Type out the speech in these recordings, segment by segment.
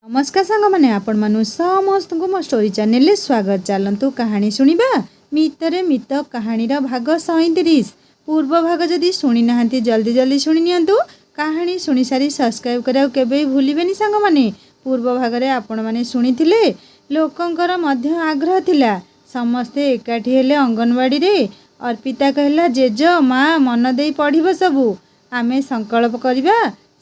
नमस्कार सांग मैंने आपण मानु समस्त को मो स्टोरी चैनल स्वागत। चलतु कहानी शुणा मितरे मित कहानीर भाग 37 पूर्व भाग जदि शुणी ना जल्दी जल्दी शुणी नियंतु। कहानी शुणी सारी सब्सक्राइब करा केबे भूलिबेनी सांग माने। पूर्व भाग रे आपण माने शुणीथिले लोकंकर मध्य आग्रह थिला समस्ते एकाठी हेले अंगनवाड़ी रे। अर्पिता कहला जेज माँ मन देई पढ़िबो सबु आमे संकल्प करिबा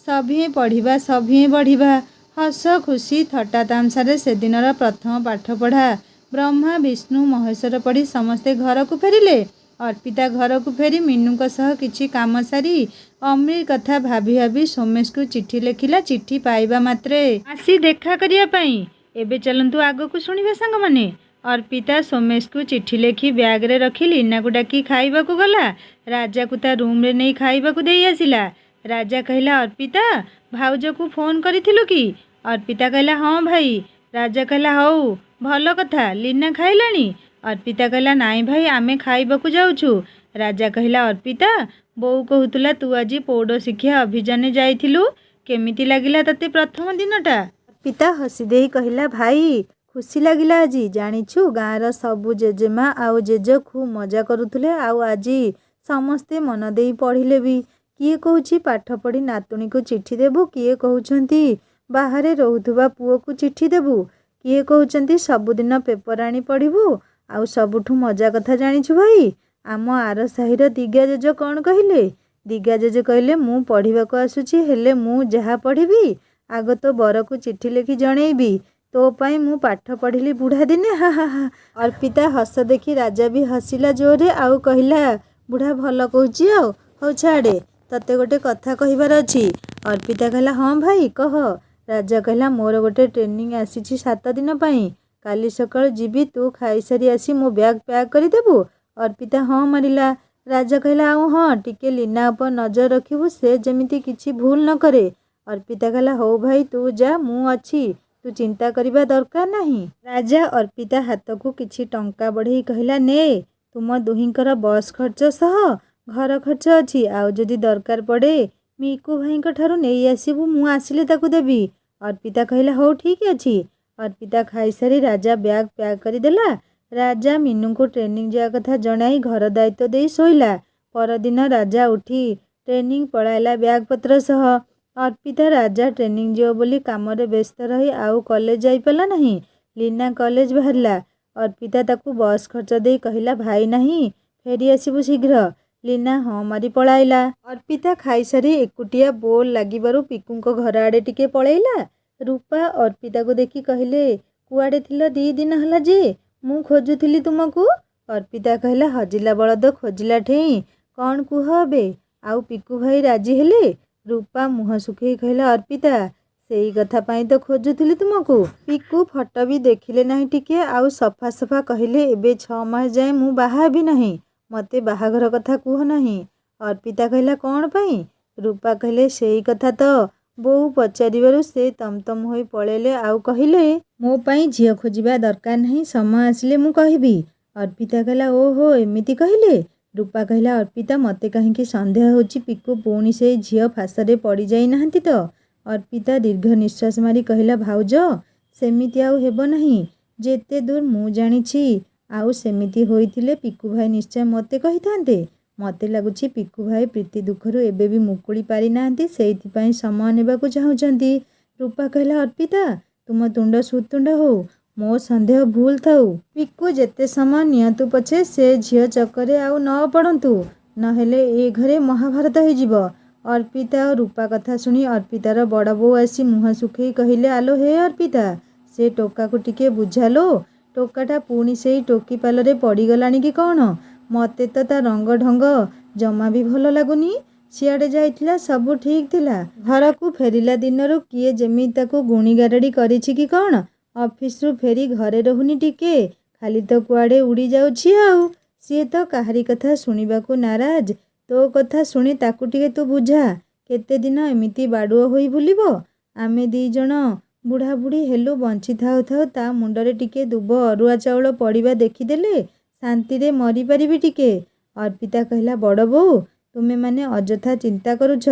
सभिए पढ़िबा सभिए बढ़िबा। हस खुशी थट्टा तामसारे से दिनर प्रथम पाठ पढ़ा ब्रह्मा विष्णु महेश्वर पढ़ी समस्ते घर को फेरिले। अर्पिता घर को फेरी मीनू सह किछि काम सारी अमृत कथा भाभी भाभी सोमेश को चिट्ठी लिखिला। चिट्ठी पाइबा मात्रे आसी देखा करिया पई। एबे चलंतु आगो को सुनिबे सांग माने। अर्पिता सोमेश को चिट्ठी लिखि बैग रे रखी लीना को डाकी खाइबा को गला। राजा को ता रूम रे नहीं खाइबा को देई आसिला। राजा कहला अर्पिता भाउज को फोन करिथिलु कि? अर्पिता कहला हाँ भाई। राजा कहला हौ भल कथा लीना खाइलानी? अर्पिता कहला नाई भाई आमे खाइबा को जाउछु। राजा कहला अर्पिता बोऊ कहूतला तू आज पौड़ शिक्षा अभियान जाइथिलु केमिति लागिला तते प्रथम दिनटा? अर्पिता हसी देई कहला भाई खुशी लागिला आज जानिछु गाँर सबु जेजेमा आउ जेज खूब मजा करुथुले आउ आज समस्ते मन देई पढ़िले भी। किए कहूछि पाठ पढ़ी नातुणी को चिट्ठी देबु किए कहउछंती बाहरे रोहुथुबा पुओ को चिट्ठी देबु किए कहउछंती सबुदिन पेपर आनी पढ़िबु आउ सबुठु मजा कथा जानिछु भाई। आम आर साहिर दिगा जेज कौन कहले? दिगा जेज कहले मु पढ़िबाको आसुछि हेले मु जहा पढ़िबी आग तो बर को चिट्ठी लिखि जणेबी तो पाई मु पाठ पढ़िली बुढ़ा दिने हा हा हा। अर्पिता हस देखी राजा भी हसिला जोरे आउ कहला बुढ़ा भल कहूछि आउ हौ छाड़े तते गोटे कथा कहिबार अछि। अर्पिता कहला हाँ भाई कह। राजा कहला मोर गोटे ट्रेनिंग आसीछि 7 दिन पाई काली सकाळ जीवी तू खाई सारी आसी मो बैग पैक करि देबु? अर्पिता हाँ मारिला। राजा कहला आउ हाँ टिके लीना उपर नजर रखिबु से जेमिति किछि भूल न करे। अर्पिता कहला हौ भाई तू जा मु अछि तू चिंता करिबा दरकार नाही। राजा अर्पिता हाथ को किछि टंका बढ़ई कहला ने तुम दुहिंकर बस खर्च सह घर खर्च अछि आउ जदि दरकार पड़े मीकू भाई ठारू नहीं आसबू मु आसिले ताकू देबी। अर्पिता कहला हौ ठीक अछि। अर्पिता खाई सारी राजा बैग पैक करदेला। राजा मीनू को ट्रेनिंग जा कथा जनाई घर दायित्व दे शोइला। परदिन राजा उठी ट्रेनिंग पळाइला बैग पत्र सह। अर्पिता राजा ट्रेनिंग जियो बोली काम रे व्यस्त रही आउ कॉलेज जाई पाला नहीं। लीना कॉलेज बाहरला। अर्पिता ताकू बस खर्च दे कहला भाई नहीं फेरी आसबू शीघ्र। लीना हाँ मारी पळाइला। अर्पिता खाई सारी एकुटिया बोल लागिबारु पिकू घर आड़े टिके पळैला। रूपा अर्पिता को देखी कहले कुआड़े थिल 2 दिन हला जे मु खोजुथिली तुमको? अर्पिता कहला हजिला बलद खोजिला ठेई कौन कुह बे आउ पिकू भाई राजी हेले? रूपा मुह सुखई कहला अर्पिता सेई कथा पाई तो खोजुथिली तुमको। पिकू फटो भी देखिले नहीं टिके आउ सफा सफा कहले एबे 6 मास जाए मु बाहा भी नहीं मते बाहाघर कथा कुह नहीं। अर्पिता कहला कौन पाई? रूपा कहले सेई कथा तो बोऊ पचारिबारु से तमतम होई पळेले आउ कहले मो पाई झियो खोजिबा दरकार नहीं समय आसिले मु कहबी। अर्पिता कहला ओहो एमिति कहले? रूपा कहला अर्पिता मते कहीं संदेह होची पिकू पुणी से झियो फासरे पड़ी जाई नाहंती तो? अर्पिता दीर्घ निश्वास मारी कहला भाउज सेमिति आउ हेबो नहीं जेते दूर मु जानिछि आउ सेमिति होइथिले पिकू भाई निश्चय मते कहिथांते। मते लागुछि पिकू भाई प्रीति दुखरु एबे भी मुकुली पारि नाहंती सेइथि पई समय नेबाकू चाहुचंती। रूपा कहला अर्पिता तुम तुंड सुतुंड हो मो संदेह भूल थाउ पिकू जेते समय नियंतु पछे से झियो चक्करे आउ न पड़ंतु नहेले ए घरे महाभारत हो जिवो। अर्पिता और रूपा कथा सुनी अर्पितार बड़ बो आसी मुह सुखई कहले आलो हे अर्पिता से टोका को टिके बुझालो टोकाटा पुणी से टोकी पालरे पड़गलानी कि कौन? मते तो ता रंग ढंग जमा भी भल लगुनी। सियाड़े जाइथिला सबू ठीक थिला घर को फेरिला दिनरू किए जेमी ताकू गुणी गारड़ी करिछि कि कौन? ऑफिस रु फेरी घरे रहुनी टिके खाली तो कुआड़े उड़ी जाउछि आउ सी तो काहारी कथा सुनिबाकू नाराज तो कथा सुनी ताकू टिके तू बुझा केते दिन एमिति बाडुओ होई भूलिबो? आमे 2 जण बुढ़ा बुढ़ी हेलु बंची थाउ थाउ ता मुंडरे टिके दुब अरुआ चाउल पड़िबा देखिदेले शांति रे मरी पारिबी टिके। अर्पिता कहला बड़ बो तुमे माने अजथा चिंता करुछ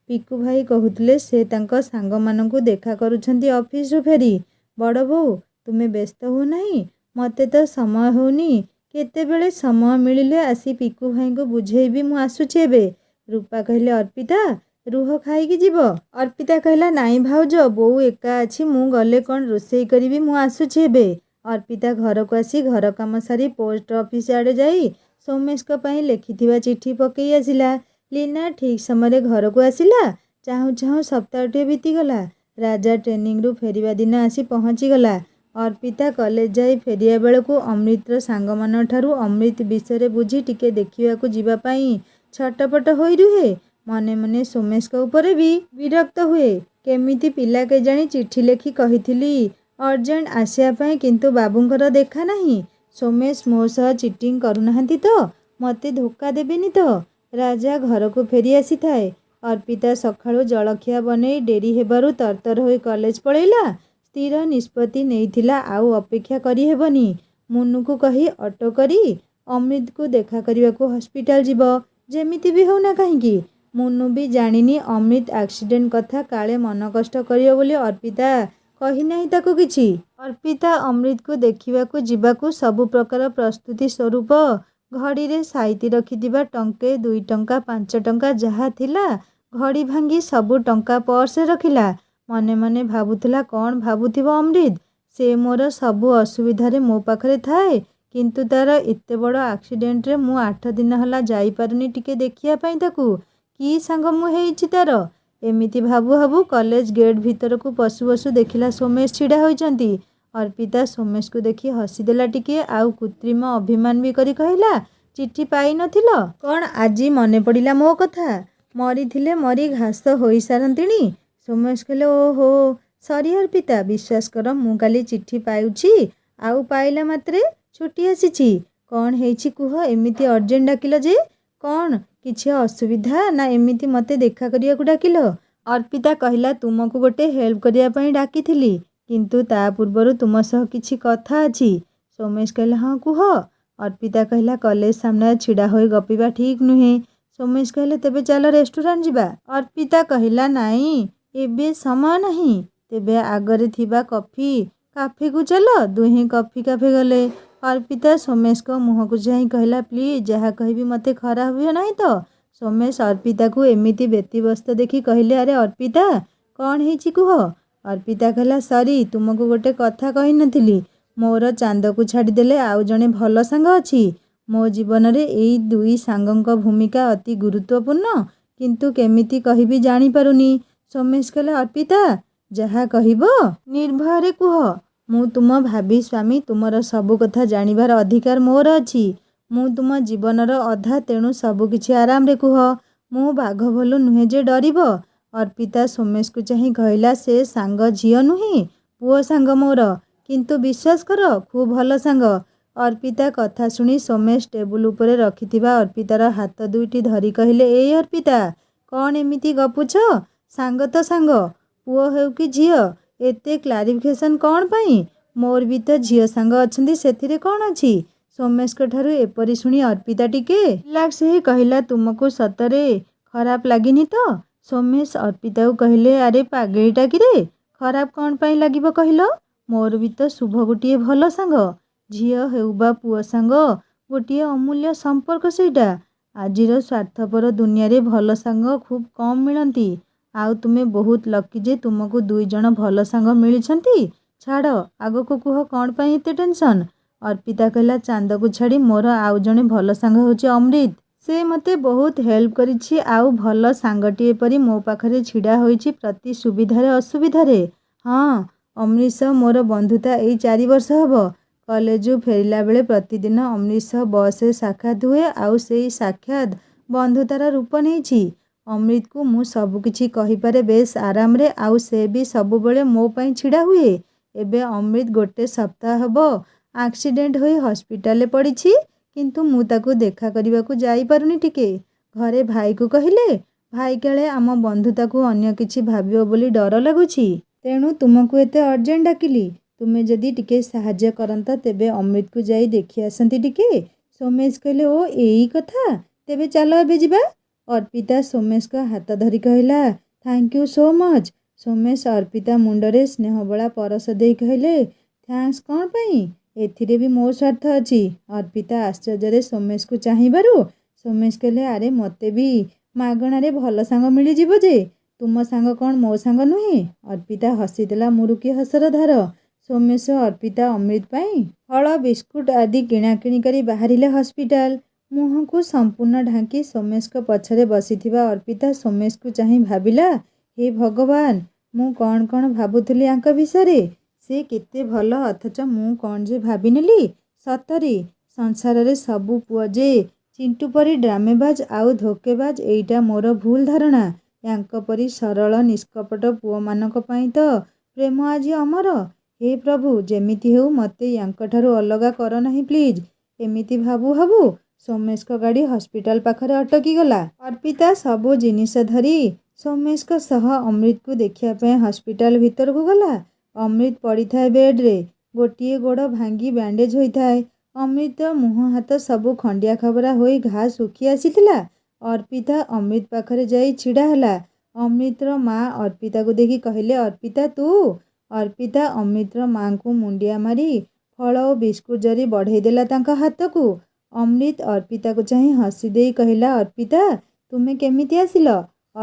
ପିକୁ ଭାଇ କହୁଥିଲେ ସେ ତାଙ୍କ ସାଙ୍ଗମାନଙ୍କୁ ଦେଖା କରୁଛନ୍ତି ଅଫିସରୁ ଫେରି। ବଡ଼ ବୋଉ ତୁମେ ବ୍ୟସ୍ତ ହୁଅ ନାହିଁ, ମୋତେ ତ ସମୟ ହେଉନି, କେତେବେଳେ ସମୟ ମିଳିଲେ ଆସି ପିକୁ ଭାଇଙ୍କୁ ବୁଝେଇବି, ମୁଁ ଆସୁଛି ଏବେ। ରୂପା କହିଲେ ଅର୍ପିତା ରୁହ ଖାଇକି ଯିବ। ଅର୍ପିତା କହିଲା ନାଇଁ ଭାଉଜ, ବୋଉ ଏକା ଅଛି, ମୁଁ ଗଲେ କ'ଣ ରୋଷେଇ କରିବି, ମୁଁ ଆସୁଛି ଏବେ। ଅର୍ପିତା ଘରକୁ ଆସି ଘର କାମ ସାରି ପୋଷ୍ଟ ଅଫିସ ଆଡ଼େ ଯାଇ ସୋମେଶଙ୍କ ପାଇଁ ଲେଖିଥିବା ଚିଠି ପକେଇ ଆସିଲା। ଲିନା ଠିକ୍ ସମୟରେ ଘରକୁ ଆସିଲା। ଚାହୁଁ ଚାହୁଁ ସପ୍ତାହଟିଏ ବିତିଗଲା। ରାଜା ଟ୍ରେନିଂରୁ ଫେରିବା ଦିନ ଆସି ପହଞ୍ଚିଗଲା। ଅର୍ପିତା କଲେଜ ଯାଇ ଫେରିବା ବେଳକୁ ଅମୃତର ସାଙ୍ଗମାନଙ୍କଠାରୁ ଅମୃତ ବିଷୟରେ ବୁଝି ଟିକେ ଦେଖିବାକୁ ଯିବା ପାଇଁ ଛଟପଟ ହୋଇ ରୁହେ। ମନେ ମନେ ସୋମେଶଙ୍କ ଉପରେ ବି ବିରକ୍ତ ହୁଏ। କେମିତି ପିଲା କେଜାଣି ଚିଠି ଲେଖି କହିଥିଲି ଅର୍ଜେଣ୍ଟ ଆସିବା ପାଇଁ, କିନ୍ତୁ ବାବୁଙ୍କର ଦେଖା ନାହିଁ। ସୋମେଶ ମୋ ସହ ଚିଟିଂ କରୁନାହାନ୍ତି ତ? ମୋତେ ଧୋକା ଦେବେନି ତ? ରାଜା ଘରକୁ ଫେରି ଆସିଥାଏ। ଅର୍ପିତା ସକାଳୁ ଜଳଖିଆ ବନେଇ ଡେରି ହେବାରୁ ତରତର ହୋଇ କଲେଜ ପଳେଇଲା। ସ୍ଥିର ନିଷ୍ପତ୍ତି ନେଇଥିଲା ଆଉ ଅପେକ୍ଷା କରିହେବନି। ମୁନୁକୁ କହି ଅଟୋ କରି ଅମୃତକୁ ଦେଖା କରିବାକୁ ହସ୍ପିଟାଲ ଯିବ, ଯେମିତି ବି ହେଉନା କାହିଁକି। ମୁନୁ ବି ଜାଣିନି ଅମୃତ ଆକ୍ସିଡେଣ୍ଟ କଥା, କାଳେ ମନ କଷ୍ଟ କରିବ ବୋଲି ଅର୍ପିତା କହିନାହିଁ ତାକୁ କିଛି। ଅର୍ପିତା ଅମୃତକୁ ଦେଖିବାକୁ ଯିବାକୁ ସବୁ ପ୍ରକାର ପ୍ରସ୍ତୁତି ସ୍ୱରୂପ ଘଡ଼ିରେ ସାଇତି ରଖିଥିବା ଟଙ୍କେ, 2 ଟଙ୍କା, 5 ଟଙ୍କା ଯାହା ଥିଲା ଘଡ଼ି ଭାଙ୍ଗି ସବୁ ଟଙ୍କା ପର୍ସରେ ରଖିଲା। ମନେ ମନେ ଭାବୁଥିଲା କ'ଣ ଭାବୁଥିବ ଅମୃତ। ସେ ମୋର ସବୁ ଅସୁବିଧାରେ ମୋ ପାଖରେ ଥାଏ, କିନ୍ତୁ ତାର ଏତେ ବଡ଼ ଆକ୍ସିଡେଣ୍ଟରେ ମୁଁ 8 ଦିନ ହେଲା ଯାଇପାରୁନି ଟିକେ ଦେଖିବା ପାଇଁ ତାକୁ। କି ସାଙ୍ଗ ମୁଁ ହେଇଛି ତାର। ଏମିତି ଭାବୁ ଭାବୁ କଲେଜ ଗେଟ୍ ଭିତରକୁ ପଶୁ ପଶୁ ଦେଖିଲା ସୋମେଶ ଛିଡ଼ା ହୋଇଛନ୍ତି। ଅର୍ପିତା ସୋମେଶକୁ ଦେଖି ହସିଦେଲା ଟିକେ, ଆଉ କୃତ୍ରିମ ଅଭିମାନ ବି କରି କହିଲା ଚିଠି ପାଇନଥିଲ କ'ଣ ଆଜି ମନେ ପଡ଼ିଲା ମୋ କଥା? ମରିଥିଲେ ମରି ଘାସ ହୋଇସାରନ୍ତିଣି। ସୋମେଶ କହିଲେ ଓହୋ ସରି ଅର୍ପିତା, ବିଶ୍ୱାସ କର ମୁଁ କାଲି ଚିଠି ପାଉଛି ଆଉ ପାଇଲା ମାତ୍ରେ ଛୁଟି ଆସିଛି। କ'ଣ ହେଇଛି କୁହ, ଏମିତି ଅର୍ଜେଣ୍ଟ ଡାକିଲ ଯେ? କ'ଣ କିଛି ଅସୁବିଧା ନା ଏମିତି ମୋତେ ଦେଖା କରିବାକୁ ଡାକିଲ? ଅର୍ପିତା କହିଲା ତୁମକୁ ଗୋଟେ ହେଲ୍ପ କରିବା ପାଇଁ ଡାକିଥିଲି, କିନ୍ତୁ ତା ପୂର୍ବରୁ ତୁମ ସହ କିଛି କଥା ଅଛି। ସୋମେଶ କହିଲା ହଁ କୁହ। ଅର୍ପିତା କହିଲା କଲେଜ ସାମ୍ନାରେ ଛିଡ଼ା ହୋଇ ଗପିବା ଠିକ୍ ନୁହେଁ। ସୋମେଶ କହିଲେ ତେବେ ଚାଲ ରେଷ୍ଟୁରାଣ୍ଟ ଯିବା। ଅର୍ପିତା କହିଲା ନାଇଁ ଏବେ ସମୟ ନାହିଁ, ତେବେ ଆଗରେ ଥିବା କଫି କାଫେକୁ ଚାଲ। ଦୁହେଁ କଫି କାଫେ ଗଲେ। ଅର୍ପିତା ସୋମେଶଙ୍କ ମୁହଁକୁ ଚାହିଁ କହିଲା ପ୍ଲିଜ୍ ଯାହା କହିବି ମୋତେ ଖରାପ ହୁଏ ନାହିଁ ତ? ସୋମେଶ ଅର୍ପିତାକୁ ଏମିତି ବ୍ୟତିବ୍ୟସ୍ତ ଦେଖି କହିଲେ ଆରେ ଅର୍ପିତା କ'ଣ ହେଇଛି କୁହ। ଅର୍ପିତା କହିଲା ସରି ତୁମକୁ ଗୋଟେ କଥା କହିନଥିଲି, ମୋର ଚାନ୍ଦକୁ ଛାଡ଼ିଦେଲେ ଆଉ ଜଣେ ଭଲ ସାଙ୍ଗ ଅଛି। ମୋ ଜୀବନରେ ଏଇ 2 ସାଙ୍ଗଙ୍କ ଭୂମିକା ଅତି ଗୁରୁତ୍ୱପୂର୍ଣ୍ଣ, କିନ୍ତୁ କେମିତି କହିବି ଜାଣିପାରୁନି। ସୋମେଶ କହିଲା ଅର୍ପିତା ଯାହା କହିବ ନିର୍ଭୟରେ କୁହ, ମୁଁ ତୁମ ଭାବି ସ୍ୱାମୀ, ତୁମର ସବୁ କଥା ଜାଣିବାର ଅଧିକାର ମୋର ଅଛି। ମୁଁ ତୁମ ଜୀବନର ଅଧା, ତେଣୁ ସବୁ କିଛି ଆରାମରେ କୁହ। ମୁଁ ବାଘ ଭାଲୁ ନୁହେଁ ଯେ ଡରିବ। ଅର୍ପିତା ସୋମେଶକୁ ଚାହିଁ କହିଲା ସେ ସାଙ୍ଗ ଝିଅ ନୁହେଁ, ପୁଅ ସାଙ୍ଗ ମୋର, କିନ୍ତୁ ବିଶ୍ୱାସ କର ଖୁବ୍ ଭଲ ସାଙ୍ଗ। ଅର୍ପିତା କଥା ଶୁଣି ସୋମେଶ ଟେବୁଲ ଉପରେ ରଖିଥିବା ଅର୍ପିତାର ହାତ 2ଟି ଧରି କହିଲେ ଏଇ ଅର୍ପିତା କ'ଣ ଏମିତି ଗପୁଛ? ସାଙ୍ଗ ତ ସାଙ୍ଗ, ପୁଅ ହେଉ କି ଝିଅ, ଏତେ କ୍ଲାରିଫିକେସନ୍ କ'ଣ ପାଇଁ? ମୋର ବି ତ ଝିଅ ସାଙ୍ଗ ଅଛନ୍ତି, ସେଥିରେ କ'ଣ ଅଛି? ସୋମେଶଙ୍କ ଠାରୁ ଏପରି ଶୁଣି ଅର୍ପିତା ଟିକେ ରିଲାକ୍ସ ହେଇ କହିଲା ତୁମକୁ ସତରେ ଖରାପ ଲାଗିନି ତ? ସୋମେଶ ଅର୍ପିତାକୁ କହିଲେ ଆରେ ପାଗଳିଟା କିରେ, ଖରାପ କ'ଣ ପାଇଁ ଲାଗିବ କହିଲ? ମୋର ବି ତ ଶୁଭ ଗୋଟିଏ ଭଲ ସାଙ୍ଗ। ଝିଅ ହେଉ ବା ପୁଅ ସାଙ୍ଗ, ଗୋଟିଏ ଅମୂଲ୍ୟ ସମ୍ପର୍କ ସେଇଟା। ଆଜିର ସ୍ୱାର୍ଥପର ଦୁନିଆରେ ଭଲ ସାଙ୍ଗ ଖୁବ୍ କମ୍ ମିଳନ୍ତି। ଆଉ ତୁମେ ବହୁତ ଲକି ଯେ ତୁମକୁ 2 ଜଣ ଭଲ ସାଙ୍ଗ ମିଳିଛନ୍ତି। ଛାଡ଼ ଆଗକୁ କୁହ କ'ଣ ପାଇଁ ଏତେ ଟେନସନ୍? ଅର୍ପିତା କହିଲା ଚାନ୍ଦକୁ ଛାଡ଼ି ମୋର ଆଉ ଜଣେ ଭଲ ସାଙ୍ଗ ହେଉଛି ଅମୃତ। ସେ ମୋତେ ବହୁତ ହେଲ୍ପ କରିଛି, ଆଉ ଭଲ ସାଙ୍ଗଟିଏ ପରି ମୋ ପାଖରେ ଛିଡ଼ା ହୋଇଛି ପ୍ରତି ସୁବିଧାରେ ଅସୁବିଧାରେ। ହଁ ଅମୃତ ସହ ମୋର ବନ୍ଧୁତା ଏଇ 4 ବର୍ଷ ହେବ। କଲେଜରୁ ଫେରିଲା ବେଳେ ପ୍ରତିଦିନ ଅମୃତ ସହ ବସ୍ରେ ସାକ୍ଷାତ ହୁଏ, ଆଉ ସେଇ ସାକ୍ଷାତ ବନ୍ଧୁତାର ରୂପ ନେଇଛି। ଅମୃତକୁ ମୁଁ ସବୁକିଛି କହିପାରେ ବେଶ୍ ଆରାମରେ, ଆଉ ସେ ବି ସବୁବେଳେ ମୋ ପାଇଁ ଛିଡ଼ା ହୁଏ। ଏବେ ଅମୃତ ଗୋଟେ ସପ୍ତାହ ହେବ ଆକ୍ସିଡେଣ୍ଟ ହୋଇ ହସ୍ପିଟାଲରେ ପଡ଼ିଛି, କିନ୍ତୁ ମୁଁ ତାକୁ ଦେଖା କରିବାକୁ ଯାଇପାରୁନି ଟିକେ। ଘରେ ଭାଇକୁ କହିଲେ ଭାଇ କାଳେ ଆମ ବନ୍ଧୁତାକୁ ଅନ୍ୟ କିଛି ଭାବିବ ବୋଲି ଡର ଲାଗୁଛି, ତେଣୁ ତୁମକୁ ଏତେ ଅର୍ଜେଣ୍ଟ ଡାକିଲି। ତୁମେ ଯଦି ଟିକେ ସାହାଯ୍ୟ କରନ୍ତ ତେବେ ଅମୃତକୁ ଯାଇ ଦେଖି ଆସନ୍ତି ଟିକେ। ସୋମେଶ କହିଲେ ଓ ଏଇ କଥା, ତେବେ ଚାଲ ଏବେ ଯିବା। ଅର୍ପିତା ସୋମେଶଙ୍କ ହାତ ଧରି କହିଲା thank you so much. Somesh Arpita ମୁଣ୍ଡରେ ସ୍ନେହବଳା ପରଶ ଦେଇ କହିଲେ, ଥ୍ୟାଙ୍କ୍ସ କ'ଣ ପାଇଁ? ଏଥିରେ ବି ମୋ ସ୍ୱାର୍ଥ ଅଛି। ଅର୍ପିତା ଆଶ୍ଚର୍ଯ୍ୟରେ ସୋମେଶକୁ ଚାହିଁବାରୁ ସୋମେଶ କହିଲେ, ଆରେ ମୋତେ ବି ମାଗଣାରେ ଭଲ ସାଙ୍ଗ ମିଳିଯିବ ଯେ। ତୁମ ସାଙ୍ଗ କ'ଣ ମୋ ସାଙ୍ଗ ନୁହେଁ? ଅର୍ପିତା ହସିଦେଲା ମୁରୁକି ହସର ଧାର। ସୋମେଶ ଅର୍ପିତା ଅମୃତ ପାଇଁ ଫଳ ବିସ୍କୁଟ ଆଦି କିଣାକିଣି କରି ବାହାରିଲେ ହସ୍ପିଟାଲ। ମୁହଁକୁ ସମ୍ପୂର୍ଣ୍ଣ ଢାଙ୍କି ସୋମେଶଙ୍କ ପଛରେ ବସିଥିବା ଅର୍ପିତା ସୋମେଶକୁ ଚାହିଁ ଭାବିଲା, ହେ ଭଗବାନ, ମୁଁ କ'ଣ ଭାବୁଥିଲି ୟାଙ୍କ ବିଷୟରେ। ସେ କେତେ ଭଲ, ଅଥଚ ମୁଁ କ'ଣ ଯେ ଭାବିନେଲି। ସତରେ ସଂସାରରେ ସବୁ ପୁଅ ଯେ ଚିଣ୍ଟୁ ପରି ଡ୍ରାମେବାଜ ଆଉ ଧୋକେବାଜ, ଏଇଟା ମୋର ଭୁଲ ଧାରଣା। ୟାଙ୍କ ପରି ସରଳ ନିଷ୍କପଟ ପୁଅମାନଙ୍କ ପାଇଁ ତ ପ୍ରେମ ଆଜି ଅମର। ହେ ପ୍ରଭୁ, ଯେମିତି ହେଉ ମୋତେ ୟାଙ୍କଠାରୁ ଅଲଗା କର ନାହିଁ ପ୍ଲିଜ୍। ଏମିତି ଭାବୁ ଭାବୁ ସୋମେଶଙ୍କ ଗାଡ଼ି ହସ୍ପିଟାଲ ପାଖରେ ଅଟକିଗଲା। ଅର୍ପିତା ସବୁ ଜିନିଷ ଧରି ସୋମେଶଙ୍କ ସହ ଅମୃତକୁ ଦେଖିବା ପାଇଁ ହସ୍ପିଟାଲ ଭିତରକୁ ଗଲା। ଅମୃତ ପଡ଼ିଥାଏ ବେଡ୍ରେ। ଗୋଟିଏ ଗୋଡ଼ ଭାଙ୍ଗି ବ୍ୟାଣ୍ଡେଜ ହୋଇଥାଏ। ଅମୃତର ମୁହଁ ହାତ ସବୁ ଖଣ୍ଡିଆ ଖାବରା ହୋଇ ଘା ଶୁଖି ଆସିଥିଲା। ଅର୍ପିତା ଅମୃତ ପାଖରେ ଯାଇ ଛିଡ଼ା ହେଲା। ଅମୃତର ମା ଅର୍ପିତାକୁ ଦେଖି କହିଲେ, ଅର୍ପିତା ତୁ? ଅର୍ପିତା ଅମୃତର ମାଙ୍କୁ ମୁଣ୍ଡିଆ ମାରି ଫଳ ଓ ବିସ୍କୁଟ ଜରି ବଢ଼େଇ ଦେଲା ତାଙ୍କ ହାତକୁ। ଅମୃତ ଅର୍ପିତାକୁ ଚାହିଁ ହସି ଦେଇ କହିଲା, ଅର୍ପିତା ତୁମେ କେମିତି ଆସିଲ?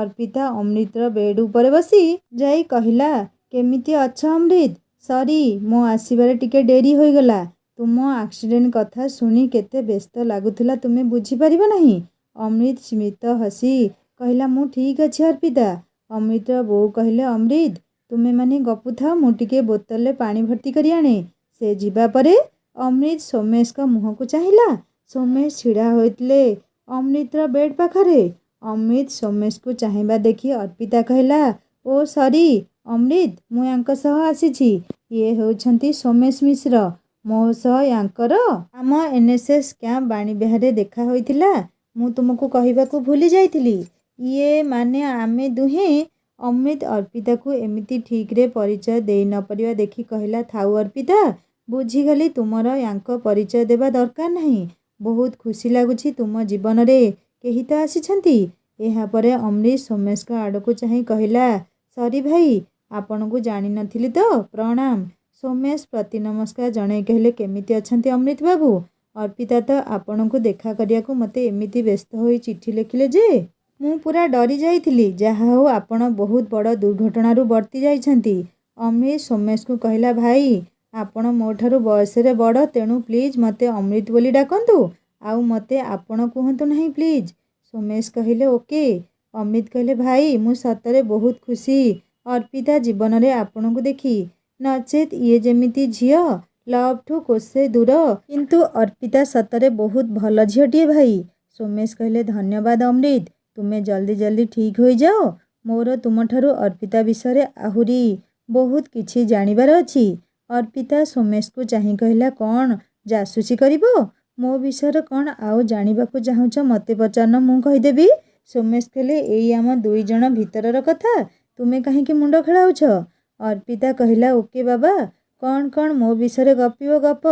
ଅର୍ପିତା ଅମୃତର ବେଡ୍ ଉପରେ ବସି ଯାଇ କହିଲା, କେମିତି ଅଛ ଅମୃତ? ସରି, ମୋ ଆସିବାରେ ଟିକେ ଡେରି ହୋଇଗଲା। ତୁମ ଆକ୍ସିଡେଣ୍ଟ କଥା ଶୁଣି କେତେ ବ୍ୟସ୍ତ ଲାଗୁଥିଲା ତୁମେ ବୁଝିପାରିବ ନାହିଁ। ଅମୃତ ସ୍ମିତ ହସି କହିଲା, ମୁଁ ଠିକ୍ ଅଛି ଅର୍ପିତା। ଅମୃତର ବୋଉ କହିଲେ, ଅମୃତ ତୁମେମାନେ ଗପୁଥାଅ, ମୁଁ ଟିକେ ବୋତଲରେ ପାଣି ଭର୍ତ୍ତି କରି ଆଣେ। ସେ ଯିବା ପରେ ଅମୃତ ସୋମେଶଙ୍କ ମୁହଁକୁ ଚାହିଁଲା। ସୋମେଶ ଛିଡ଼ା ହୋଇଥିଲେ ଅମୃତର ବେଡ୍ ପାଖରେ। ଅମୃତ ସୋମେଶକୁ ଚାହିଁବା ଦେଖି ଅର୍ପିତା କହିଲା, ଓ ସରି ଅମୃତ, ମୁଁ ୟାଙ୍କ ସହ ଆସିଛି। ଇଏ ହେଉଛନ୍ତି ସୋମେଶ ମିଶ୍ର। ମୋ ସହ ୟାଙ୍କର ଆମ NSS କ୍ୟାମ୍ପ ବାଣୀବିହାରରେ ଦେଖା ହୋଇଥିଲା। ମୁଁ ତୁମକୁ କହିବାକୁ ଭୁଲି ଯାଇଥିଲି। ଇଏ ମାନେ ଆମେ ଦୁହେଁ। ଅମୃତ ଅର୍ପିତାକୁ ଏମିତି ଠିକ୍ରେ ପରିଚୟ ଦେଇ ନ ପାରିବା ଦେଖି କହିଲା, ଥାଉ ଅର୍ପିତା, ବୁଝିଗଲି ତୁମର ୟାଙ୍କ ପରିଚୟ ଦେବା ଦରକାର ନାହିଁ। ବହୁତ ଖୁସି ଲାଗୁଛି ତୁମ ଜୀବନରେ କେହି ତ ଆସିଛନ୍ତି। ଏହାପରେ ଅମୃତ ସୋମେଶଙ୍କ ଆଡ଼କୁ ଚାହିଁ କହିଲା, ସରି ଭାଇ, ଆପଣଙ୍କୁ ଜାଣିନଥିଲି ତ, ପ୍ରଣାମ। ସୋମେଶ ପ୍ରତି ନମସ୍କାର ଜଣାଇ କହିଲେ, କେମିତି ଅଛନ୍ତି ଅମୃତ ବାବୁ? ଅର୍ପିତା ତ ଆପଣଙ୍କୁ ଦେଖା କରିବାକୁ ମୋତେ ଏମିତି ବ୍ୟସ୍ତ ହୋଇ ଚିଠି ଲେଖିଲେ ଯେ ମୁଁ ପୁରା ଡରି ଯାଇଥିଲି। ଯାହା ହେଉ ଆପଣ ବହୁତ ବଡ଼ ଦୁର୍ଘଟଣାରୁ ବର୍ତ୍ତି ଯାଇଛନ୍ତି। ଅମୃତ ସୋମେଶକୁ କହିଲା, ଭାଇ ଆପଣ ମୋ ଠାରୁ ବୟସରେ ବଡ଼, ତେଣୁ ପ୍ଲିଜ୍ ମୋତେ ଅମୃତ ବୋଲି ଡାକନ୍ତୁ, ଆଉ ମୋତେ ଆପଣ କୁହନ୍ତୁ ନାହିଁ ପ୍ଲିଜ୍। ସୋମେଶ କହିଲେ, ଓକେ। ଅମୃତ କହିଲେ, ଭାଇ ମୁଁ ସତରେ ବହୁତ ଖୁସି ଅର୍ପିତା ଜୀବନରେ ଆପଣଙ୍କୁ ଦେଖି। ନଚେତ୍ ଇଏ ଯେମିତି ଝିଅ, ଲଭ୍ଠୁ କୋଷେ ଦୂର, କିନ୍ତୁ ଅର୍ପିତା ସତରେ ବହୁତ ଭଲ ଝିଅଟିଏ ଭାଇ। ସୋମେଶ କହିଲେ, ଧନ୍ୟବାଦ ଅମୃତ, ତୁମେ ଜଲ୍ଦି ଜଲ୍ଦି ଠିକ୍ ହୋଇଯାଅ। ମୋର ତୁମଠାରୁ ଅର୍ପିତା ବିଷୟରେ ଆହୁରି ବହୁତ କିଛି ଜାଣିବାର ଅଛି। ଅର୍ପିତା ସୋମେଶକୁ ଚାହିଁ କହିଲା, କ'ଣ ଜାସୁସି କରିବ? ମୋ ବିଷୟରେ କ'ଣ ଆଉ ଜାଣିବାକୁ ଚାହୁଁଛ ମୋତେ ପଚାରୁନ, ମୁଁ କହିଦେବି। ସୋମେଶ କହିଲେ, ଏଇ ଆମ ଦୁଇ ଜଣ ଭିତରର କଥା, ତୁମେ କାହିଁକି ମୁଣ୍ଡ ଖେଳାଉଛ? ଅର୍ପିତା କହିଲା, ଓକେ ବାବା, କ'ଣ ମୋ ବିଷୟରେ ଗପିବ ଗପ।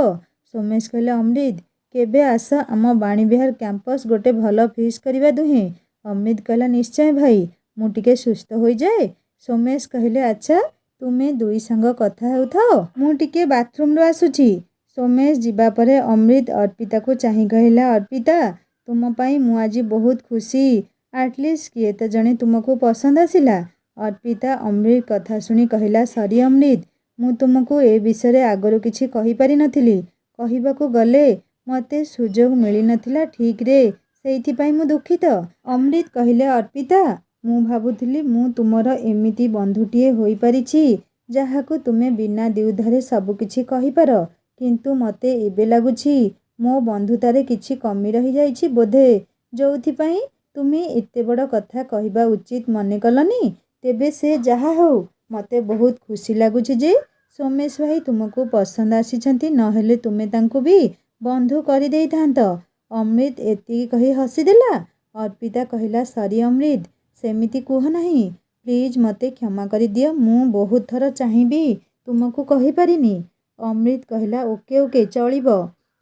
ସୋମେଶ କହିଲେ, ଅମୃତ କେବେ ଆସ ଆମ ବାଣୀବିହାର କ୍ୟାମ୍ପସ୍, ଗୋଟେ ଭଲ ଫିଷ୍ଟ କରିବା ଦୁହେଁ। ଅମୃତ କହିଲା, ନିଶ୍ଚୟ ଭାଇ, ମୁଁ ଟିକେ ସୁସ୍ଥ ହୋଇଯାଏ। ସୋମେଶ କହିଲେ, ଆଚ୍ଛା ତୁମେ ଦୁଇ ସାଙ୍ଗ କଥା ହେଉଥାଅ, ମୁଁ ଟିକେ ବାଥରୁମରୁ ଆସୁଛି। ସୋମେଶ ଯିବା ପରେ ଅମୃତ ଅର୍ପିତାକୁ ଚାହିଁ କହିଲା, ଅର୍ପିତା ତୁମ ପାଇଁ ମୁଁ ଆଜି ବହୁତ ଖୁସି। ଆଟଲିଷ୍ଟ କିଏ ତ ଜଣେ ତୁମକୁ ପସନ୍ଦ ଆସିଲା। ଅର୍ପିତା ଅମୃତ କଥା ଶୁଣି କହିଲା, ସରି ଅମୃତ, ମୁଁ ତୁମକୁ ଏ ବିଷୟରେ ଆଗରୁ କିଛି କହିପାରିନଥିଲି। କହିବାକୁ ଗଲେ ମୋତେ ସୁଯୋଗ ମିଳିନଥିଲା ଠିକ୍ରେ, ସେଇଥିପାଇଁ ମୁଁ ଦୁଃଖିତ। ଅମୃତ କହିଲେ, ଅର୍ପିତା ମୁଁ ଭାବୁଥିଲି ମୁଁ ତୁମର ଏମିତି ବନ୍ଧୁଟିଏ ହୋଇପାରିଛି ଯାହାକୁ ତୁମେ ବିନା ଦ୍ୱିଧାରେ ସବୁକିଛି କହିପାର, କିନ୍ତୁ ମୋତେ ଏବେ ଲାଗୁଛି ମୋ ବନ୍ଧୁତାରେ କିଛି କମି ରହିଯାଇଛି ବୋଧେ, ଯୋଉଥିପାଇଁ ତୁମେ ଏତେ ବଡ଼ କଥା କହିବା ଉଚିତ ମନେ କଲନି। ତେବେ ସେ ଯାହା ହେଉ, ମୋତେ ବହୁତ ଖୁସି ଲାଗୁଛି ଯେ ସୋମେଶ ଭାଇ ତୁମକୁ ପସନ୍ଦ ଆସିଛନ୍ତି, ନହେଲେ ତୁମେ ତାଙ୍କୁ ବି ବନ୍ଧୁ କରିଦେଇଥାନ୍ତ। ଅମୃତ ଏତିକି କହି ହସିଦେଲା। ଅର୍ପିତା କହିଲା, ସରି ଅମୃତ, ସେମିତି କୁହ ନାହିଁ। ପ୍ଲିଜ୍ ମୋତେ କ୍ଷମା କରିଦିଅ, ମୁଁ ବହୁତ ଥର ଚାହିଁବି ତୁମକୁ କହିପାରିନି। ଅମୃତ କହିଲା, ଓକେ ଚଳିବ।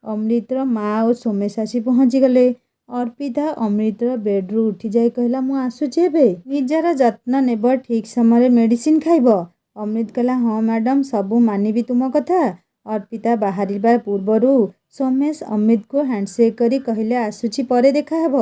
ଅମୃତର ମା ଓ ସୋମେଶ ଆସି ପହଞ୍ଚିଗଲେ। अर्पिता अमृतर बेड्रु उठी जाई कहला मु आसुची एबे निजर जत्न नेब ठीक समय मेडिसिन खाइब। अमृत कहला हाँ मैडम सबू मानिबी तुम कथा। अर्पिता बाहरिबा पूर्वरु सोमेश अमृत को हैंडसेक करी कहले आसुची परे देखा हेब।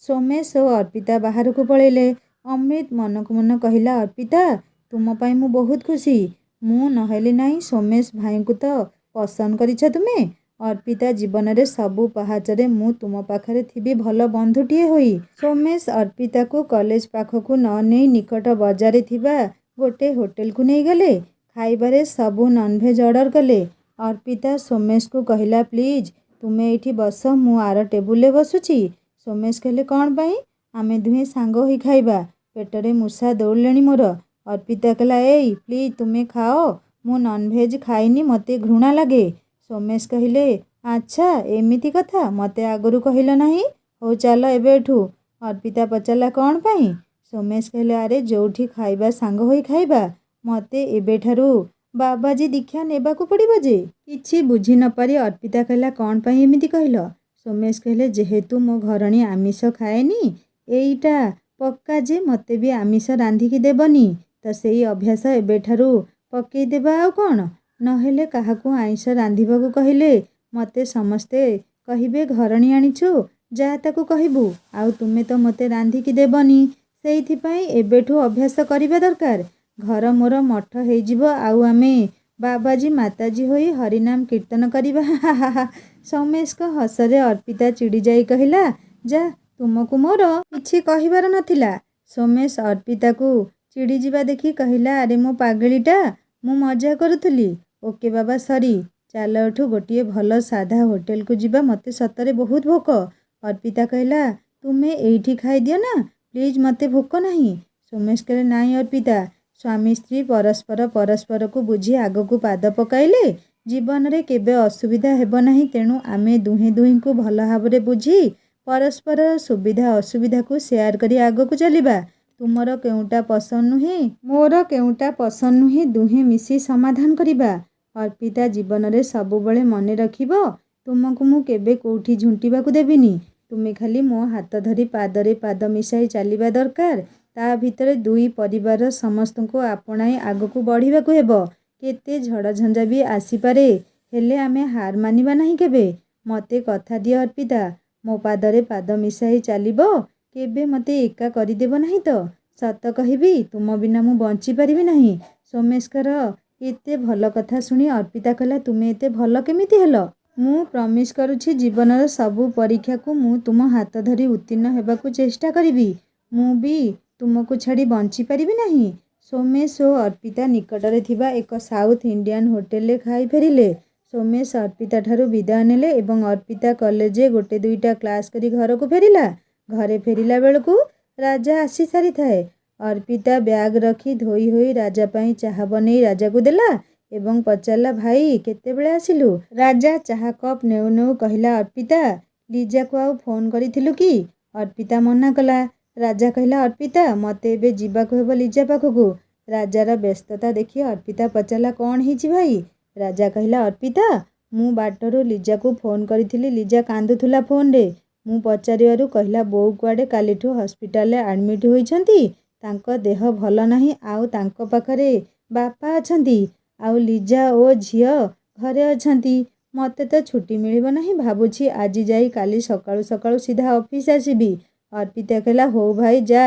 सोमेश और अर्पिता बाहर को पळेले। अमृत मन को मन कहला अर्पिता तुम पाई मु बहुत खुशी मु नहेली नाही सोमेश भाई को तो पसंद करिछ तुमे। अर्पिता जीवन रे सबू पहाचरे मु तुम पाखरे थिबी भल बंधुटीए होई। सोमेश अर्पिता को कॉलेज पाखकू न नहीं निकट बजारे थिबा गोटे होटेल को नहीं गले। खाइबारे सबू नॉनवेज ऑर्डर कले। अर्पिता सोमेश को कहला प्लीज तुमे एठी बस मु आर टेबुले बसुची। सोमेश कहले कौन पाई आमे दुहे सांग होई खाइबा पेटरे मूसा दौड़लेनी मोर। अर्पिता कहला एई प्लीज तुमे खाओ मु नॉनवेज खाइनी मते घृणा लगे। सोमेश कहले अच्छा एमिति कथा मते आगरू कहिल नाही हो चल एबे एठू। अर्पिता पचाला कौन पाई सोमेश कहले अरे जोठी खाइबा सांग होई खाइबा मते एबेठारू बाबाजी दीक्षा नेबाकू पड़िबो जे। किछि बुझी न पारी अर्पिता कहला कौन पाई एमिति कहिल। सोमेश कहले जेहेतु मो घरणी आमिष खाएनी एईटा पक्का जे मते भी आमिष रांधिकी देबनी तो सेई अभ्यास एबेठारू पकई देबा आउ कौन नहेले काहाकू आइंष रांधिबाकू कहिले मते समस्ते कहिबे घरणी आनिछु जा ताकू कहिबू आउ तुमे तो मते रांधिकी देबनी सेइथिपाई एबेठू अभ्यास करिबा दरकार। घर मोर मठ हेजिबो आउ आमे बाबाजी माताजी होई हरिनाम कीर्तन करिबा। सोमेश को हसरे अर्पिता चिड़ी जाई कहला जा तुमको मोर किछि कहिबार नथिला। सोमेश अर्पिता को चिड़ी जिबा देखि कहला अरे मो पागलीटा मु मजा करुथुली ओके बाबा सरी चाल एठू गोटिए भल साधा होटेल को जिबा मते सतरे बहुत भोक। अर्पिता कहला तुमे एइठी खाई दियो ना प्लीज मते भोक नाही। सोमेश कहले नाई अर्पिता स्वामी स्त्री परस्पर परस्पर को बुझी आग को पाद पकाइले जीवन रे केबे असुविधा हेबो नाही तेणु आमे दुहे दुही को भल भाबरे बुझी परस्पर सुविधा असुविधा को शेयर करी आग को चलिबा। तुमर केउटा पसंद नुहे मोर केउटा पसंद नुहे दुहे मिसी समाधान करिबा। अर्पिता जीवन रे सबु बळे मने रखिबो तुमको मु केबे कोठी झुंटिबा को देबिनी तुमे खाली मो हाथ धरी पादरे पाद मिसाई चलिबा दरकार ता भितरे दुई परिवार समस्त को आपणाई आग को बढ़िबा को हेबो। केते झड़ झंझा भी आसी पारे हेले आमे हार मानिबा नाही केबे मते कथा दियो अर्पिता मो पादरे पाद मिसाई चलिबो केबे मते एका करि देबो नाही तो सत कहिबी तुम बिना मु बंची परिबी नाही। सोमेशकर एते भल कथा सुनी अर्पिता कहला तुमे एते भल केमिति हेलो मु प्रमिस करूछि जीवनर सबु परीक्षा को मु तुम हाथ धरी उत्तीर्ण हेबाकू चेष्टा करिबी मु भी तुमको छाड़ी बंची परिबी नाही। सोमेश और अर्पिता निकटरे थिबा एक साउथ इंडियन होटेल रे खाई फेरिले। सोमेश अर्पिता ठारू विदाय नेले एवं अर्पिता कॉलेज गोटे दुईटा क्लास करी घर को फेरिला। घरे फेरिला बेलकू राजा आसी सारी थाए। अर्पिता बैग रखी धोई होई राजा पाई चाहा बनेई राजा को देला एवं पचारला भाई केते बेले आसिलु। राजा चाहा कप नेउ नेउ कहला अर्पिता लीजा को आउ फोन करिथिलु कि। अर्पिता मना कला। राजा कहला अर्पिता मते एबे जिबाको हेबो लीजा पाखकू। राजार व्यस्तता देखि अर्पिता पचारला कौन हिची भाई। राजा कहला अर्पिता मु बाटरू लीजा को फोन करिथिली लीजा कांदुथुला फोन रे मु पचारिवारु कहला बोउ कुआडे कालीठू हॉस्पिटल रे एडमिट होइछंती तांको देह भल नाही आउ तांको पाखरे बापा अछंती आउ लीजा ओ झियो घरे अछंती मते तो छुट्टी मिलिबो नाही भाबुछि आजी जाई काली सकाळू सकाळू सीधा ऑफिस आसीबी। अर्पिता कहला हो भाई जा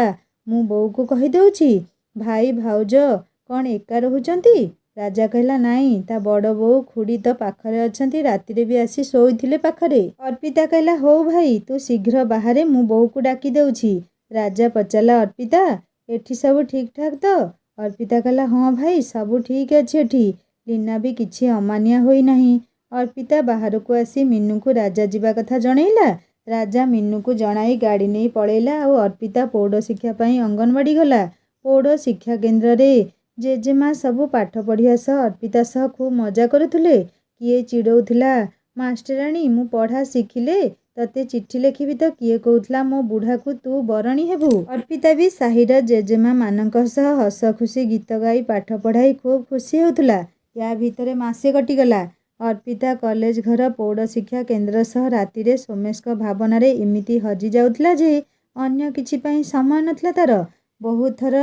मु बोउ को कहि देउछि भाई भाउज कौन एका रहुचंती। राजा कहला नाई ता बड़ बोउ खुड़ी तो पाखरे अछंती राति रे भी आसी सोइथिले पाखरे। अर्पिता कहला हो भाई तू शीघ्र बाहरे मु बोउ को डाकी देउछि। राजा पचारला अर्पिता एठी सब ठीक ठाक तो। अर्पिता कहला हाँ भाई सब ठीक अछि एठी लीना भी किछि अमानिया होई नाही। अर्पिता बाहर को आसी मीनू को राजा जीवा कथा जणैला। राजा मीनू को जणाई गाड़ी नहीं पळैला और अर्पिता पौड़ शिक्षा पाई अंगनवाड़ी गला। पौड़ शिक्षा केन्द्र रे जेजेमा सबू पाठ पढ़िया सह अर्पिता सह खूब मजा करुथुले। किए चिड़ौथिला मास्टराणी मु पढ़ा शिखिले तते चिट्ठी लिखिबी तो किए कहूथला मो बुढ़ा को तू बरणी हेबू। अर्पिता भी साहिर जेजेमा मानक सह हस खुशी गीत गाई पाठ पढ़ाई खूब खुशी होउथुला। या भितरे मासे कटिगला। अर्पिता कॉलेज घर पौड़ शिक्षा केन्द्र सह रातिरे सोमेशको भावनारे एमिति हजि जाउथला जे अन्य किछि पई समय नथला तार। बहुत थर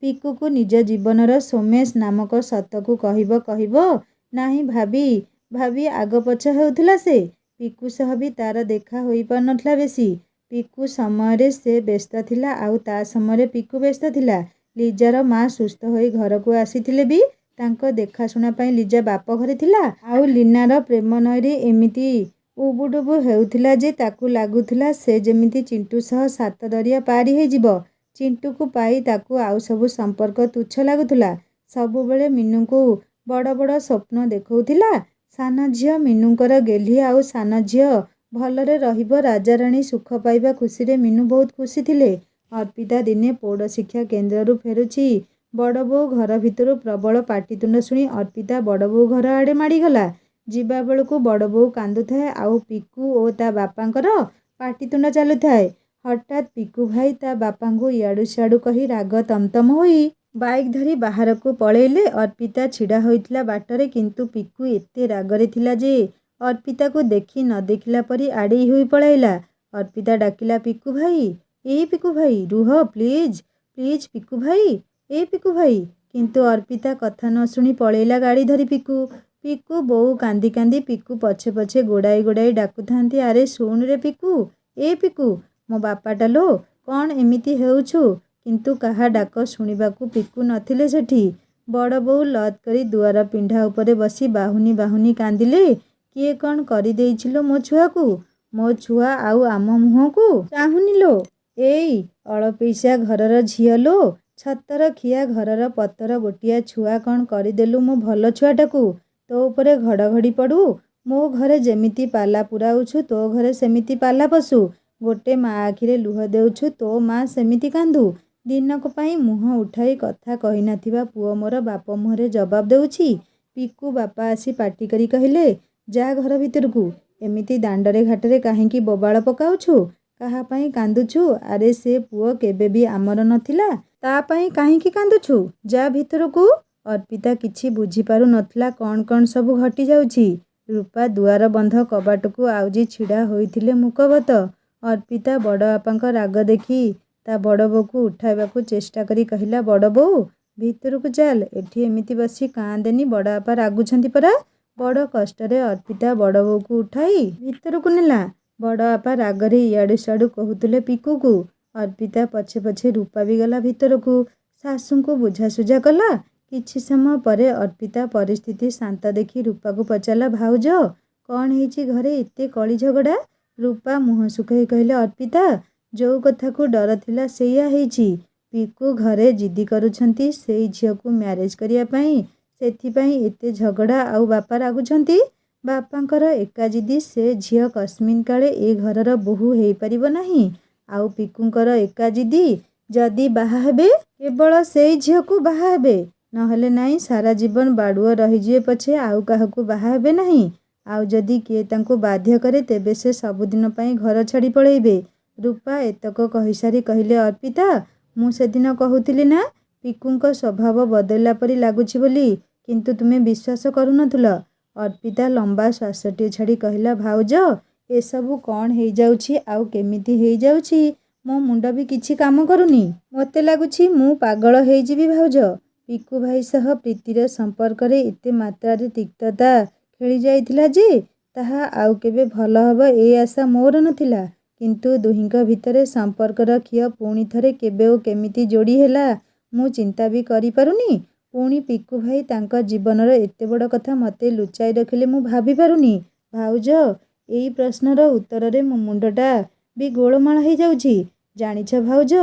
पिकुको निज जीवनर सोमेश नामक सतकु कहब नाही भाभी भाभी आग पछ हेउथला से। पिकु सह भी तार देखा होई पार नथला बेसी। पिकु समय से व्यस्त थिला आउ ता समय पिकु व्यस्त थिला। लिजार माँ सुस्थ होई घर को आसीथिले भी तांको देखाशुना पाई लिजा बाप घरे थिला। आउ लीनार प्रेम नईरे एमिति उबुडुबु हेउथिला जे ताकू लागुथिला से जेमिति चिंटू सह सात दरिया पारी हे जिवो। चिंटू को पाई ताकू आउ सबु संपर्क तुच्छ लागुथिला। सबुबेले मीनू को बड़ बड़ स्वप्न देखौथिला। सान झियो मीनूंकर गेली आउ सान झियो भलरे रहिबो राजाराणी सुख पाइबा खुशी रे मीनू बहुत खुशी थिले। अर्पिता दिने पौड़ शिक्षा केन्द्ररू फेरुछि। बड़ बो घर भितरु प्रबल पाटितुंड शुणी अर्पिता बड़ बो घर आड़े माड़ीगला। जिबा बेलकु बड़ बो कांदुथाए आउ पिकु ओ ता बापांकर पाटितुंड चालुथाए। हठात पिकु भाई ता बापांकु इयाडु सियाडु कही राग तमतम होई बाइक धरी बाहर को पळेइले। अर्पिता छिड़ा होइथिला बाटरे किंतु पिकु एते रागरे थिला जे अर्पिता को देखी न देखिला परी आड़ेई होई पळाइला। अर्पिता डाकिला पिकु भाई ए पिकु भाई रुह प्लीज प्लीज पिकु भाई ए पिकु भाई। किंतु अर्पिता कथा न शुणी पळेइला गाड़ी धरी पिकु। पिकु बोउ कांदी कांदी पिकु पछे पछे गोड़ाई गोड़ाई डाकुथांती अरे शुण रे पिकु ए पिकु मो बापाटा लो कौन एमिति हेउछु। किंतु कहा डाक शुणिबाकू पिकु नथिले सेठी। बड़ बोउ लत करी दुआर पिंढा उपरे बसी बाहुनी बाहुनी कांदिले किए कौन करि देइछिलो मो छुआकू। मो छुआ आउ आम मुह को चाहुनी लो एई अळपैसा घरर झियो लो छतर खिया घरर पतर गोटिया छुआ कौन करदेलु मो भल छुआटाकू। तो उपरे घड़घड़ी पड़ू मो घरे जेमिति पाला पुराउछु तो घरे सेमिति पाला पशु। गोटे माँ आखिरे लुह देउछु तो माँ सेमिति कांदू। दिनक पाई मुह उठाई कथा कहि नथिबा पुओ मोर बाप मुहरे जवाब देउछि। पिकु बापा आसी पाटी करी कहिले जा घर भितरकू एमिति दांडरे घाटरे काहेकि बोबाळ पकाउछु काहा पाई कांदुछु। अरे से पुओ केबे भी आमर नथिला ता पाई काहेकि कांदुछु जा भितरकू। अर्पिता किछि बुझी पारु नथला कौन कौन सब घटी जाउछि। रूपा दुआर बंध कबाटकू आउजी छिड़ा होइथिले मुकबत। अर्पिता बड़ बापांक राग देखी ता बड़ बोकू उठाइबाकू चेष्टा करी कहिला बड़ बोऊ भितरकू चाल एठी एमिति बसी कांदेनी बड़ बापा रागुछंती परा। बड़ कष्टरे अर्पिता बड़ बोकू उठाई भितरकू नेला। बड़ बापा रागरे इयाडु सियाडु कहुतुले पिकुकू। अर्पिता पछे पछे रूपा भी गला भितरकू सासूंकू बुझासुझा कला। किछि समय परे अर्पिता परिस्थिति शांत देखी रूपा को पचाला भाउज कौन हेछि घरे एते कली झगड़ा। रूपा मुह सुखाई कहले अर्पिता जो कथा को डर थिला सेया हेछि। पिकु घरे जिद्दी करुछंती सेई झियो को मैरेज करिया पई सेथिपाई एते झगड़ा आउ बापा रागुछंती। बापांकर एका जिद्दी से झियो कस्मिन काले ए घरर बोहू हेई परिबो नाही। आउ पिकुंकर एका जिद्दी जदी बाहा हेबे केवल सेई झियो को बाहा हेबे नहले नाई सारा जीवन बाडुओ रहिजिए पछे आउ काहाकू बाहा हेबे नाही। आउ जदी किए तांको बाध्य करे तेबे से सबुदिन पई घर छाड़ी पळेइबे। रूपा एतक कहिसारी कहिले अर्पिता मु सेदिन कहूतिली ना पिकुंक स्वभाव बदलला परी लागुछि बोली किंतु तुमे विश्वास करुनथुल। अर्पिता लंबा श्वासटी छाड़ी कहिला भाउज एसबु कौन हेई जाउछि आउ केमिति हेई जाउछि मो मुंड भी किछि काम करुनी। मते लागुछि मु पागल हेई जिबि भाउज। पिकु भाई सह प्रीतिर संपर्क रे एते मात्रा रे तिक्तता खेली जाइथिला जे ताहा आउ केबे भल हबो ए आशा मोर नथिला। किंतु दुहिंक भितरे संपर्कर खिय पुणी थरे केबे ओ केमिति जोड़ी हेला मु चिंता भी करि पारुनी। पुणी पिकु भाई तांक जीवनर एते बड़ कथा मते लुचाई रखिले मु भाबी पारुनी। भाउज एई प्रश्नर उत्तर रे मो मुंडटा भी गोलमाल हेई जाउछि। जानिछ भाउज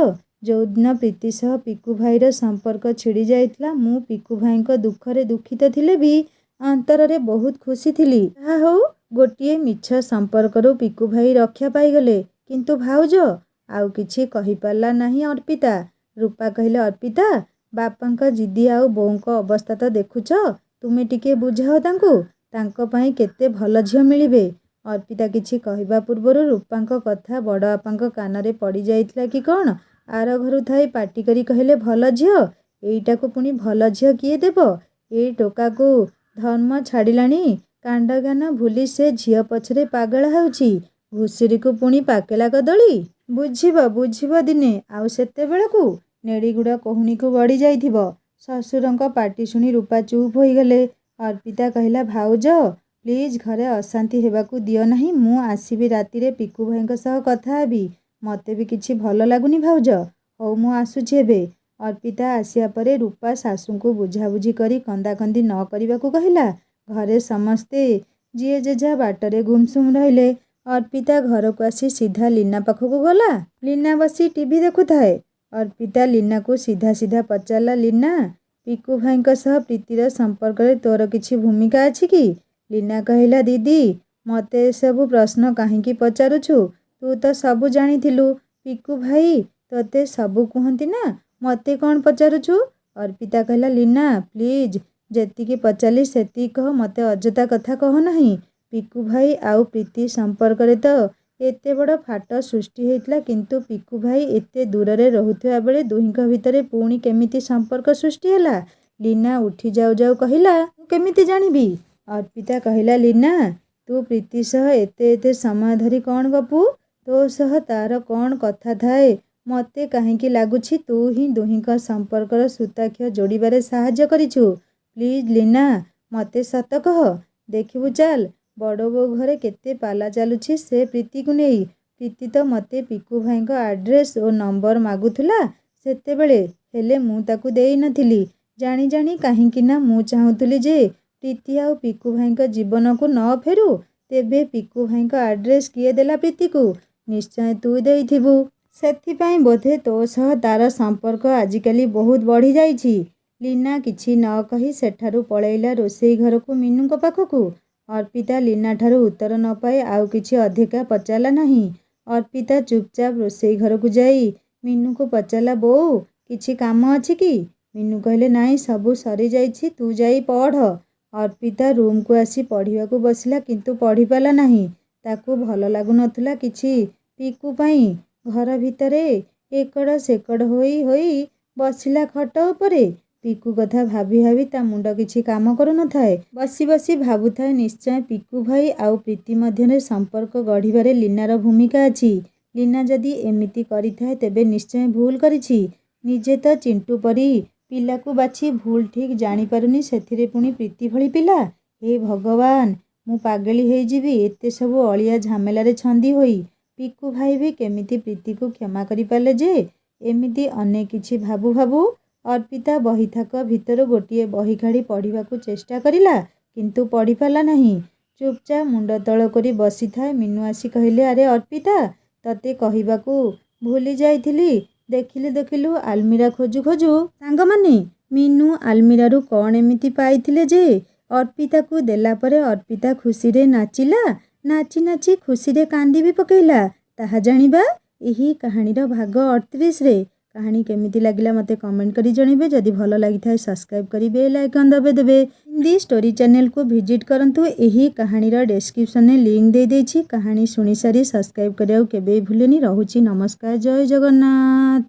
जो दिन प्रीति सह पिकु भाईर संपर्क छिड़ी जाइथिला मु पिकु भाईंक दुखरे दुखित थिले भी अंतर रे बहुत खुशी थिली। ताहा हो गोटिए मिछ संपर्करू पिकु भाई रक्षा पाईगले। किंतु भाउज आउ किछि कहि पारला नाही अर्पिता। रूपा कहिले अर्पिता बापांक जिद्दी आउ बोउंक अवस्था तो देखुछ तुमे टिके बुझाओ तांको तांको पई केते भल झियो मिलिबे। अर्पिता किछि कहिबा पूर्वरु रूपांक कथा बड़ बापांक कानरे पड़ी जाइथिला कि कौन आर घरु थाई पाटी करी कहले भल झियो एईटाकू पुणी भल झियो किए देबो ए टोका को धर्म छाड़िलाणी କାଣ୍ଡଜ୍ଞାନ ଭୁଲି ସେ ଝିଅ ପଛରେ ପାଗଳ ହେଉଛି। ଘୁଷୁରୀକୁ ପୁଣି ପାକେଲା କଦଳୀ। ବୁଝିବ ଦିନେ। ଆଉ ସେତେବେଳକୁ ନେଡ଼ିଗୁଡ଼ କହୁଣୀକୁ ଗଡ଼ି ଯାଇଥିବ। ଶ୍ୱଶୁରଙ୍କ ପାଟି ଶୁଣି ରୂପା ଚୁପ୍ ହୋଇଗଲେ। ଅର୍ପିତା କହିଲା, ଭାଉଜ ପ୍ଲିଜ୍ ଘରେ ଅଶାନ୍ତି ହେବାକୁ ଦିଅ ନାହିଁ। ମୁଁ ଆସିବି ରାତିରେ ପିକୁ ଭାଇଙ୍କ ସହ କଥା ହେବି। ମୋତେ ବି କିଛି ଭଲ ଲାଗୁନି ଭାଉଜ। ହଉ ମୁଁ ଆସୁଛି ଏବେ। ଅର୍ପିତା ଆସିବା ପରେ ରୂପା ଶାଶୁଙ୍କୁ ବୁଝାବୁଝି କରି କନ୍ଦାକନ୍ଦି ନ କରିବାକୁ କହିଲା। ଘରେ ସମସ୍ତେ ଯିଏ ଯେଝା ବାଟରେ ଗୁମସୁମ୍ ରହିଲେ। ଅର୍ପିତା ଘରକୁ ଆସି ସିଧା ଲୀନା ପାଖକୁ ଗଲା। ଲୀନା ବସି ଟିଭି ଦେଖୁଥାଏ। ଅର୍ପିତା ଲୀନାକୁ ସିଧା ପଚାରିଲା, ଲୀନା, ପିକୁ ଭାଇଙ୍କ ସହ ପ୍ରୀତିର ସମ୍ପର୍କରେ ତୋର କିଛି ଭୂମିକା ଅଛି କି? ଲୀନା କହିଲା, ଦିଦି ମୋତେ ଏସବୁ ପ୍ରଶ୍ନ କାହିଁକି ପଚାରୁଛୁ? ତୁ ତ ସବୁ ଜାଣିଥିଲୁ। ପିକୁ ଭାଇ ତୋତେ ସବୁ କୁହନ୍ତି ନା, ମୋତେ କ'ଣ ପଚାରୁଛୁ? ଅର୍ପିତା କହିଲା, ଲୀନା ପ୍ଲିଜ୍ ଯେତିକି ପଚାରିଲି ସେତିକି କହ, ମୋତେ ଅଯଥା କଥା କହ ନାହିଁ। ପିକୁ ଭାଇ ଆଉ ପ୍ରୀତି ସମ୍ପର୍କରେ ତ ଏତେ ବଡ଼ ଫାଟ ସୃଷ୍ଟି ହୋଇଥିଲା, କିନ୍ତୁ ପିକୁ ଭାଇ ଏତେ ଦୂରରେ ରହୁଥିବା ବେଳେ ଦୁହିଁଙ୍କ ଭିତରେ ପୁଣି କେମିତି ସମ୍ପର୍କ ସୃଷ୍ଟି ହେଲା? ଲୀନା ଉଠି ଯାଉ ଯାଉ କହିଲା, ମୁଁ କେମିତି ଜାଣିବି? ଅର୍ପିତା କହିଲା, ଲୀନା ତୁ ପ୍ରୀତି ସହ ଏତେ ସମୟ ଧରି କ'ଣ ଗପୁ? ତୋ ସହ ତାର କ'ଣ କଥା ଥାଏ? ମୋତେ କାହିଁକି ଲାଗୁଛି ତୁ ହିଁ ଦୁହିଁଙ୍କ ସମ୍ପର୍କର ସୂତାଖିଅ ଯୋଡ଼ିବାରେ ସାହାଯ୍ୟ କରିଛୁ। ପ୍ଲିଜ୍ ଲୀନା ମୋତେ ସତ କହ। ଦେଖିବୁ ଚାଲ ବଡ଼ ବୋଉ ଘରେ କେତେ ପାଲା ଚାଲୁଛି ସେ ପ୍ରୀତିକୁ ନେଇ। ପ୍ରୀତି ତ ମୋତେ ପିକୁ ଭାଇଙ୍କ ଆଡ୍ରେସ୍ ଓ ନମ୍ବର ମାଗୁଥିଲା ସେତେବେଳେ, ହେଲେ ମୁଁ ତାକୁ ଦେଇନଥିଲି। ଜାଣି କାହିଁକି ନା ମୁଁ ଚାହୁଁଥିଲି ଯେ ପ୍ରୀତି ଆଉ ପିକୁ ଭାଇଙ୍କ ଜୀବନକୁ ନ ଫେରୁ। ତେବେ ପିକୁ ଭାଇଙ୍କ ଆଡ୍ରେସ୍ କିଏ ଦେଲା ପ୍ରୀତିକୁ? ନିଶ୍ଚୟ ତୁ ଦେଇଥିବୁ। ସେଥିପାଇଁ ବୋଧେ ତୋ ସହ ତାର ସମ୍ପର୍କ ଆଜିକାଲି ବହୁତ ବଢ଼ିଯାଇଛି। ଲୀନା କିଛି ନ କହି ସେଠାରୁ ପଳେଇଲା ରୋଷେଇ ଘରକୁ ମିନୁଙ୍କ ପାଖକୁ। ଅର୍ପିତା ଲୀନାଠାରୁ ଉତ୍ତର ନ ପାଇ ଆଉ କିଛି ଅଧିକା ପଚାରିଲା ନାହିଁ। ଅର୍ପିତା ଚୁପଚାପ ରୋଷେଇ ଘରକୁ ଯାଇ ମିନୁକୁ ପଚାରିଲା, ବୋଉ କିଛି କାମ ଅଛି କି? ମିନୁ କହିଲେ, ନାଇଁ ସବୁ ସରିଯାଇଛି, ତୁ ଯାଇ ପଢ଼। ଅର୍ପିତା ରୁମ୍କୁ ଆସି ପଢ଼ିବାକୁ ବସିଲା, କିନ୍ତୁ ପଢ଼ିପାରିଲା ନାହିଁ। ତାକୁ ଭଲ ଲାଗୁନଥିଲା କିଛି। ପିକୁ ପାଇଁ ଘର ଭିତରେ ଏକଡ଼ ସେକଡ଼ ହୋଇ ବସିଲା ଖଟ ଉପରେ। ପିକୁ କଥା ଭାବି ତା ମୁଣ୍ଡ କିଛି କାମ କରୁନଥାଏ। ବସି ଭାବୁଥାଏ, ନିଶ୍ଚୟ ପିକୁ ଭାଇ ଆଉ ପ୍ରୀତି ମଧ୍ୟରେ ସମ୍ପର୍କ ଗଢ଼ିବାରେ ଲୀନାର ଭୂମିକା ଅଛି। ଲୀନା ଯଦି ଏମିତି କରିଥାଏ ତେବେ ନିଶ୍ଚୟ ଭୁଲ କରିଛି। ନିଜେ ତ ଚିଣ୍ଟୁ ପରି ପିଲାକୁ ବାଛି ଭୁଲ ଠିକ୍ ଜାଣିପାରୁନି, ସେଥିରେ ପୁଣି ପ୍ରୀତି ଭଳି ପିଲା। ହେ ଭଗବାନ, ମୁଁ ପାଗଳି ହେଇଯିବି ଏତେ ସବୁ ଅଳିଆ ଝାମେଲାରେ ଛନ୍ଦି ହୋଇ। ପିକୁ ଭାଇ ବି କେମିତି ପ୍ରୀତିକୁ କ୍ଷମା କରିପାରିଲେ ଯେ? ଏମିତି ଅନେକ କିଛି ଭାବୁ ଅର୍ପିତା ବହିଥାକ ଭିତରୁ ଗୋଟିଏ ବହି କାଢ଼ି ପଢ଼ିବାକୁ ଚେଷ୍ଟା କରିଲା, କିନ୍ତୁ ପଢ଼ିପାରିଲା ନାହିଁ। ଚୁପଚାପ ମୁଣ୍ଡ ତଳ କରି ବସିଥାଏ। ମିନୁ ଆସି କହିଲେ, ଆରେ ଅର୍ପିତା, ତତେ କହିବାକୁ ଭୁଲି ଯାଇଥିଲି। ଦେଖିଲୁ ଆଲମିରା ଖୋଜୁ ସାଙ୍ଗମାନେ ମିନୁ ଆଲମିରାରୁ କ'ଣ ଏମିତି ପାଇଥିଲେ ଯେ ଅର୍ପିତାକୁ ଦେଲା ପରେ ଅର୍ପିତା ଖୁସିରେ ନାଚି ଖୁସିରେ କାନ୍ଦି ବି ପକେଇଲା। ତାହା ଜାଣିବା ଏହି କାହାଣୀର ଭାଗ 38ରେ। କାହାଣୀ କେମିତି ଲାଗିଲା ମୋତେ କମେଣ୍ଟ କରି ଜଣାଇବେ। ଯଦି ଭଲ ଲାଗିଥାଏ ସବସ୍କ୍ରାଇବ୍ କରି ବେଲ୍ ଆଇକନ୍ ଦବାଇଦେବେ। ହିନ୍ଦୀ ଷ୍ଟୋରି ଚ୍ୟାନେଲକୁ ଭିଜିଟ୍ କରନ୍ତୁ। ଏହି କାହାଣୀର ଡେସ୍କ୍ରିପସନରେ ଲିଙ୍କ ଦେଇଦେଇଛି। କାହାଣୀ ଶୁଣିସାରି ସବସ୍କ୍ରାଇବ୍ କରିବାକୁ କେବେ ଭୁଲେନି। ରହୁଛି, ନମସ୍କାର, ଜୟ ଜଗନ୍ନାଥ।